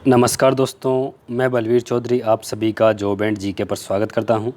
नमस्कार दोस्तों, मैं बलवीर चौधरी आप सभी का जॉब एंड जीके पर स्वागत करता हूं।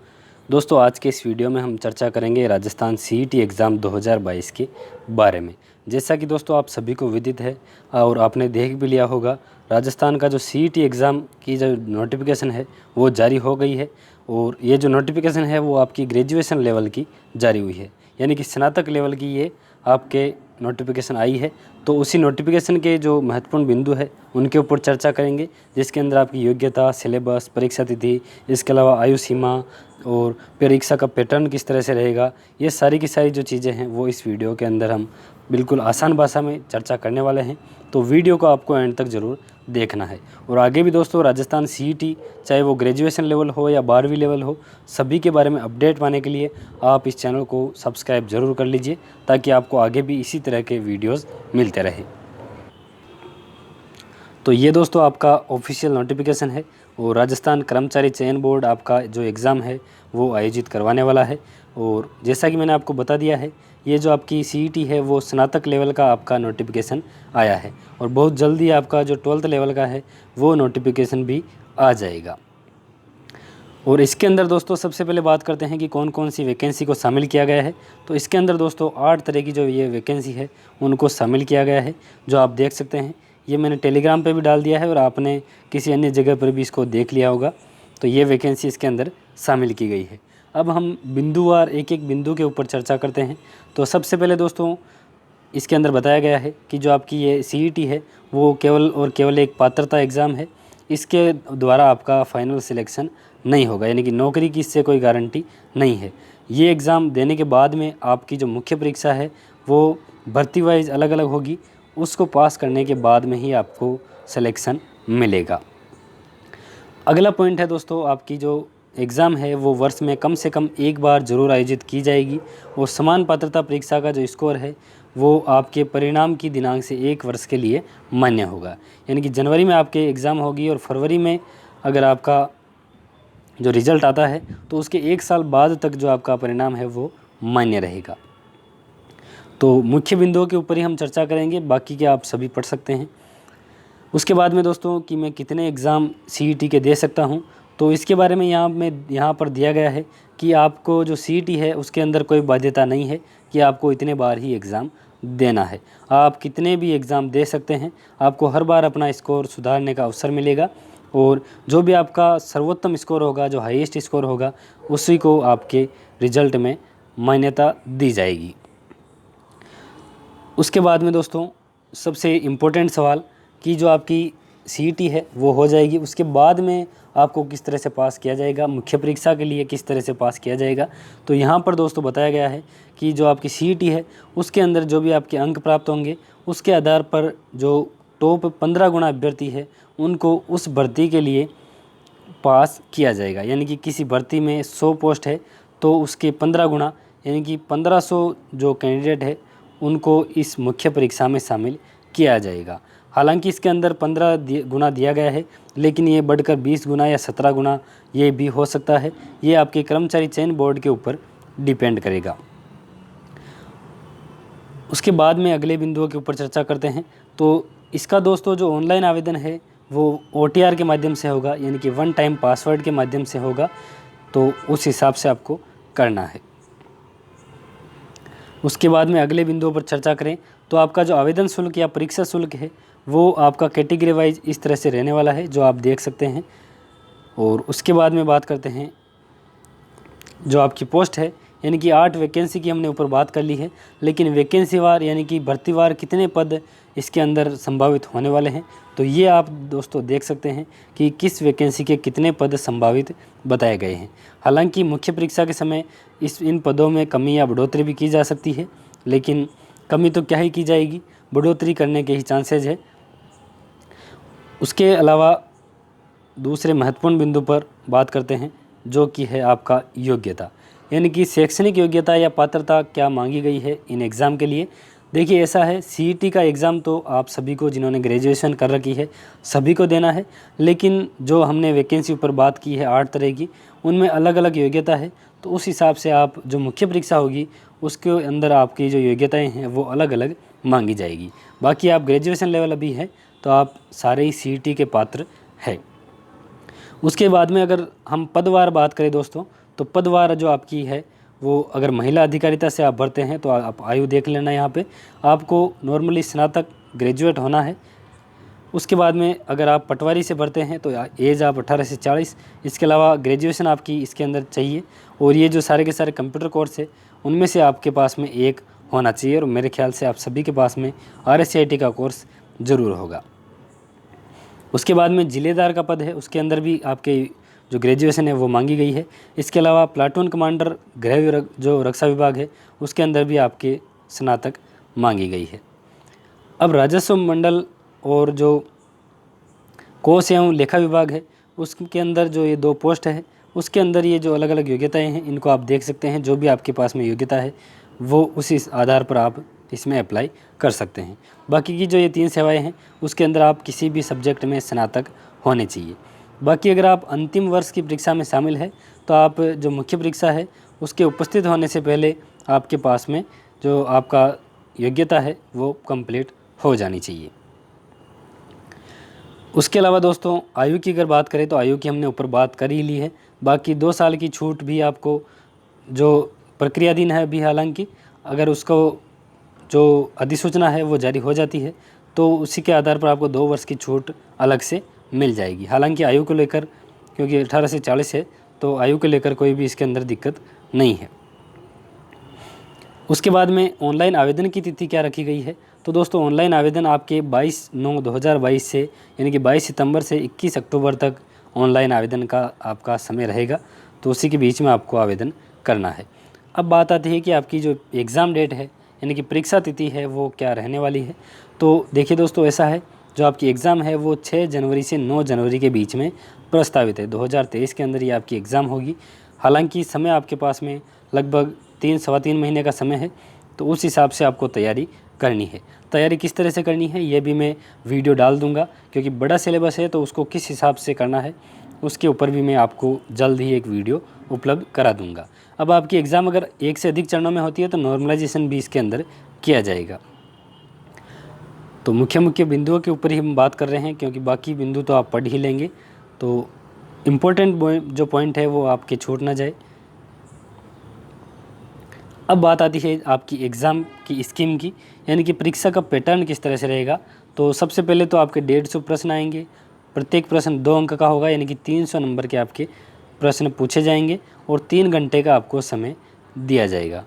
दोस्तों, आज के इस वीडियो में हम चर्चा करेंगे राजस्थान सीईटी एग्ज़ाम 2022 के बारे में। जैसा कि दोस्तों आप सभी को विदित है और आपने देख भी लिया होगा, राजस्थान का जो सीईटी एग्ज़ाम की जो नोटिफिकेशन है वो जारी हो गई है। और ये जो नोटिफिकेशन है वो आपकी ग्रेजुएशन लेवल की जारी हुई है, यानी कि स्नातक लेवल की ये आपके नोटिफिकेशन आई है। तो उसी नोटिफिकेशन के जो महत्वपूर्ण बिंदु है उनके ऊपर चर्चा करेंगे, जिसके अंदर आपकी योग्यता, सिलेबस, परीक्षा तिथि, इसके अलावा आयु सीमा और परीक्षा का पैटर्न किस तरह से रहेगा, ये सारी की सारी जो चीज़ें हैं वो इस वीडियो के अंदर हम बिल्कुल आसान भाषा में चर्चा करने वाले हैं। तो वीडियो को आपको एंड तक ज़रूर देखना है। और आगे भी दोस्तों राजस्थान सीईटी चाहे वो ग्रेजुएशन लेवल हो या 12वीं लेवल हो, सभी के बारे में अपडेट पाने के लिए आप इस चैनल को सब्सक्राइब ज़रूर कर लीजिए, ताकि आपको आगे भी इसी तरह के वीडियोज़ मिलते रहे। तो ये दोस्तों आपका ऑफिशियल नोटिफिकेशन है और राजस्थान कर्मचारी चयन बोर्ड आपका जो एग्ज़ाम है वो आयोजित करवाने वाला है। और जैसा कि मैंने आपको बता दिया है, ये जो आपकी सीईटी है वो स्नातक लेवल का आपका नोटिफिकेशन आया है और बहुत जल्दी आपका जो 12th लेवल का है वो नोटिफिकेशन भी आ जाएगा। और इसके अंदर दोस्तों सबसे पहले बात करते हैं कि कौन कौन सी वैकेंसी को शामिल किया गया है। तो इसके अंदर दोस्तों 8 तरह की जो ये वैकेंसी है उनको शामिल किया गया है, जो आप देख सकते हैं। ये मैंने टेलीग्राम पे भी डाल दिया है और आपने किसी अन्य जगह पर भी इसको देख लिया होगा। तो ये वैकेंसी इसके अंदर शामिल की गई है। अब हम बिंदुवार एक एक बिंदु के ऊपर चर्चा करते हैं। तो सबसे पहले दोस्तों इसके अंदर बताया गया है कि जो आपकी ये सीईटी है वो केवल और केवल एक पात्रता एग्ज़ाम है। इसके द्वारा आपका फाइनल सिलेक्शन नहीं होगा, यानी कि नौकरी की इससे कोई गारंटी नहीं है। ये एग्ज़ाम देने के बाद में आपकी जो मुख्य परीक्षा है वो भर्ती वाइज अलग अलग होगी, उसको पास करने के बाद में ही आपको सिलेक्शन मिलेगा। अगला पॉइंट है दोस्तों, आपकी जो एग्ज़ाम है वो वर्ष में कम से कम एक बार ज़रूर आयोजित की जाएगी और समान पात्रता परीक्षा का जो स्कोर है वो आपके परिणाम की दिनांक से 1 वर्ष के लिए मान्य होगा। यानी कि जनवरी में आपके एग्ज़ाम होगी और फरवरी में अगर आपका जो रिज़ल्ट आता है तो उसके 1 साल बाद तक जो आपका परिणाम है वो मान्य रहेगा। तो मुख्य बिंदुओं के ऊपर ही हम चर्चा करेंगे, बाकी के आप सभी पढ़ सकते हैं। उसके बाद में दोस्तों कि मैं कितने एग्ज़ाम सीईटी के दे सकता हूं, तो इसके बारे में यहाँ पर दिया गया है कि आपको जो सीईटी है उसके अंदर कोई बाध्यता नहीं है कि आपको इतने बार ही एग्ज़ाम देना है। आप कितने भी एग्ज़ाम दे सकते हैं, आपको हर बार अपना स्कोर सुधारने का अवसर मिलेगा और जो भी आपका सर्वोत्तम स्कोर होगा, जो हाईएस्ट स्कोर होगा, उसी को आपके रिज़ल्ट में मान्यता दी जाएगी। उसके बाद में दोस्तों सबसे इम्पोर्टेंट सवाल कि जो आपकी सीईटी है वो हो जाएगी, उसके बाद में आपको किस तरह से पास किया जाएगा, मुख्य परीक्षा के लिए किस तरह से पास किया जाएगा। तो यहाँ पर दोस्तों बताया गया है कि जो आपकी सीईटी है उसके अंदर जो भी आपके अंक प्राप्त होंगे उसके आधार पर जो टॉप 15 गुना अभ्यर्थी है उनको उस भर्ती के लिए पास किया जाएगा। यानी कि किसी भर्ती में 100 पोस्ट है तो उसके 15 गुना यानी कि 1500 जो कैंडिडेट है उनको इस मुख्य परीक्षा में शामिल किया जाएगा। हालांकि इसके अंदर 15 गुना दिया गया है, लेकिन ये बढ़कर 20 गुना या 17 गुना ये भी हो सकता है। ये आपके कर्मचारी चयन बोर्ड के ऊपर डिपेंड करेगा। उसके बाद में अगले बिंदुओं के ऊपर चर्चा करते हैं। तो इसका दोस्तों जो ऑनलाइन आवेदन है वो OTR के माध्यम से होगा, यानी कि 1 टाइम पासवर्ड के माध्यम से होगा। तो उस हिसाब से आपको करना है। उसके बाद में अगले बिंदुओं पर चर्चा करें तो आपका जो आवेदन शुल्क या परीक्षा शुल्क है वो आपका कैटेगरी वाइज इस तरह से रहने वाला है, जो आप देख सकते हैं। और उसके बाद में बात करते हैं जो आपकी पोस्ट है, यानी कि 8 वैकेंसी की हमने ऊपर बात कर ली है, लेकिन वैकेंसी वार यानी कि भर्ती वार कितने पद इसके अंदर संभावित होने वाले हैं, तो ये आप दोस्तों देख सकते हैं कि किस वैकेंसी के कितने पद संभावित बताए गए हैं। हालांकि मुख्य परीक्षा के समय इन पदों में कमी या बढ़ोतरी भी की जा सकती है, लेकिन कमी तो क्या ही की जाएगी, बढ़ोतरी करने के ही चांसेज है। उसके अलावा दूसरे महत्वपूर्ण बिंदु पर बात करते हैं जो कि है आपका योग्यता, यानी कि शैक्षणिक योग्यता या पात्रता क्या मांगी गई है इन एग्ज़ाम के लिए। देखिए ऐसा है, सीईटी का एग्ज़ाम तो आप सभी को जिन्होंने ग्रेजुएशन कर रखी है सभी को देना है, लेकिन जो हमने वैकेंसी ऊपर बात की है 8 तरह की, उनमें अलग अलग योग्यता है। तो उस हिसाब से आप जो मुख्य परीक्षा होगी उसके अंदर आपकी जो योग्यताएं हैं वो अलग अलग मांगी जाएगी। बाकी आप ग्रेजुएशन लेवल अभी है तो आप सारे ही सीईटी के पात्र है। उसके बाद में अगर हम पदवार बात करें दोस्तों, तो पदवार जो आपकी है वो अगर महिला अधिकारिता से आप भरते हैं तो आप आयु देख लेना। यहाँ पे आपको नॉर्मली स्नातक ग्रेजुएट होना है। उसके बाद में अगर आप पटवारी से भरते हैं तो एज आप 18 से 40, इसके अलावा ग्रेजुएशन आपकी इसके अंदर चाहिए। और ये जो सारे के सारे कंप्यूटर कोर्स है उनमें से आपके पास में एक होना चाहिए, और मेरे ख्याल से आप सभी के पास में RSCIT का कोर्स ज़रूर होगा। उसके बाद में जिलेदार का पद है, उसके अंदर भी आपके जो ग्रेजुएशन है वो मांगी गई है। इसके अलावा प्लाटून कमांडर गृह जो रक्षा विभाग है उसके अंदर भी आपके स्नातक मांगी गई है। अब राजस्व मंडल और जो कोष एवं लेखा विभाग है उसके अंदर जो ये 2 पोस्ट है उसके अंदर ये जो अलग अलग योग्यताएं हैं इनको आप देख सकते हैं। जो भी आपके पास में योग्यता है वो उसी आधार पर आप इसमें अप्लाई कर सकते हैं। बाकी की जो ये 3 सेवाएं हैं उसके अंदर आप किसी भी सब्जेक्ट में स्नातक होने चाहिए। बाकी अगर आप अंतिम वर्ष की परीक्षा में शामिल है तो आप जो मुख्य परीक्षा है उसके उपस्थित होने से पहले आपके पास में जो आपका योग्यता है वो कंप्लीट हो जानी चाहिए। उसके अलावा दोस्तों आयु की अगर बात करें तो आयु की हमने ऊपर बात कर ही ली है। बाकी 2 साल की छूट भी आपको जो प्रक्रियाधीन है अभी, हालांकि अगर उसको जो अधिसूचना है वो जारी हो जाती है तो उसी के आधार पर आपको 2 वर्ष की छूट अलग से मिल जाएगी। हालांकि आयु को लेकर, क्योंकि 18 से 40 है तो आयु को लेकर कोई भी इसके अंदर दिक्कत नहीं है। उसके बाद में ऑनलाइन आवेदन की तिथि क्या रखी गई है, तो दोस्तों ऑनलाइन आवेदन आपके 22/9/2022 से यानी कि 22 सितंबर से 21 अक्टूबर तक ऑनलाइन आवेदन का आपका समय रहेगा। तो उसी के बीच में आपको आवेदन करना है। अब बात आती है कि आपकी जो एग्ज़ाम डेट है यानी कि परीक्षा तिथि है वो क्या रहने वाली है। तो देखिए दोस्तों, ऐसा है जो आपकी एग्ज़ाम है वो 6 जनवरी से 9 जनवरी के बीच में प्रस्तावित है। 2023 के अंदर ये आपकी एग्ज़ाम होगी। हालांकि समय आपके पास में लगभग 3-3.25 महीने का समय है, तो उस हिसाब से आपको तैयारी करनी है। तैयारी किस तरह से करनी है ये भी मैं वीडियो डाल दूंगा, क्योंकि बड़ा सिलेबस है तो उसको किस हिसाब से करना है उसके ऊपर भी मैं आपको जल्द ही एक वीडियो उपलब्ध करा दूंगा। अब आपकी एग्ज़ाम अगर 1 से अधिक चरणों में होती है तो नॉर्मलाइजेशन भी इसके अंदर किया जाएगा। तो मुख्य बिंदुओं के ऊपर ही हम बात कर रहे हैं, क्योंकि बाकी बिंदु तो आप पढ़ ही लेंगे। तो इम्पोर्टेंट जो पॉइंट है वो आपके छूट ना जाए। अब बात आती है आपकी एग्ज़ाम की स्कीम की, यानी कि परीक्षा का पैटर्न किस तरह से रहेगा। तो सबसे पहले तो आपके 150 प्रश्न आएंगे। प्रत्येक प्रश्न 2 अंक का होगा, यानी कि 300 नंबर के आपके प्रश्न पूछे जाएंगे और 3 घंटे का आपको समय दिया जाएगा।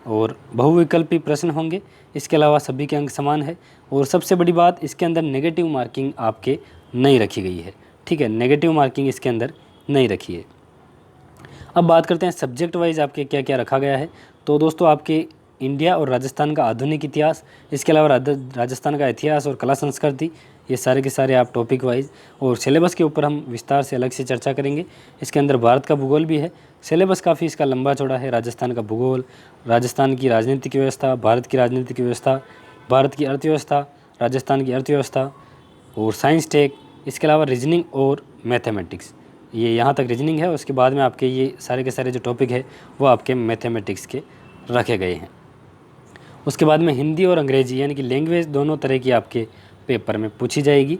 और बहुविकल्पी प्रश्न होंगे। इसके अलावा सभी के अंक समान है। और सबसे बड़ी बात, इसके अंदर नेगेटिव मार्किंग आपके नहीं रखी गई है। ठीक है, नेगेटिव मार्किंग इसके अंदर नहीं रखी है। अब बात करते हैं सब्जेक्ट वाइज आपके क्या क्या रखा गया है। तो दोस्तों आपके इंडिया और राजस्थान का आधुनिक इतिहास, इसके अलावा राजस्थान का इतिहास और कला संस्कृति, ये सारे के सारे आप टॉपिक वाइज, और सिलेबस के ऊपर हम विस्तार से अलग से चर्चा करेंगे। इसके अंदर भारत का भूगोल भी है। सिलेबस काफ़ी इसका लंबा चौड़ा है। राजस्थान का भूगोल, राजस्थान की राजनीतिक व्यवस्था, भारत की राजनीतिक व्यवस्था, भारत की अर्थव्यवस्था, राजस्थान की अर्थव्यवस्था और साइंस टेक, इसके अलावा रीजनिंग और मैथमेटिक्स, ये यहाँ तक रीजनिंग है। उसके बाद में आपके ये सारे के सारे जो टॉपिक है वो आपके मैथमेटिक्स के रखे गए हैं। उसके बाद में हिंदी और अंग्रेजी यानी कि लैंग्वेज दोनों तरह की आपके पेपर में पूछी जाएगी।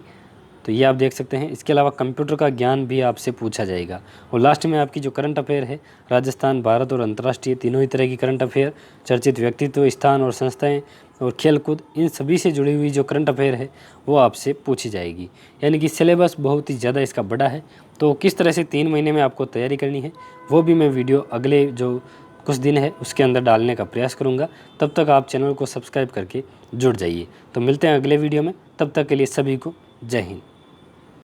तो ये आप देख सकते हैं। इसके अलावा कंप्यूटर का ज्ञान भी आपसे पूछा जाएगा। और लास्ट में आपकी जो करंट अफेयर है, राजस्थान, भारत और अंतर्राष्ट्रीय तीनों ही तरह की करंट अफेयर, चर्चित व्यक्तित्व, स्थान और संस्थाएं और खेलकूद, इन सभी से जुड़ी हुई जो करंट अफेयर है वो आपसे पूछी जाएगी। यानी कि सिलेबस बहुत ही ज़्यादा इसका बड़ा है। तो किस तरह से 3 महीने में आपको तैयारी करनी है वो भी मैं वीडियो अगले जो कुछ दिन है उसके अंदर डालने का प्रयास करूंगा। तब तक आप चैनल को सब्सक्राइब करके जुड़ जाइए। तो मिलते हैं अगले वीडियो में। तब तक के लिए सभी को जय हिंद।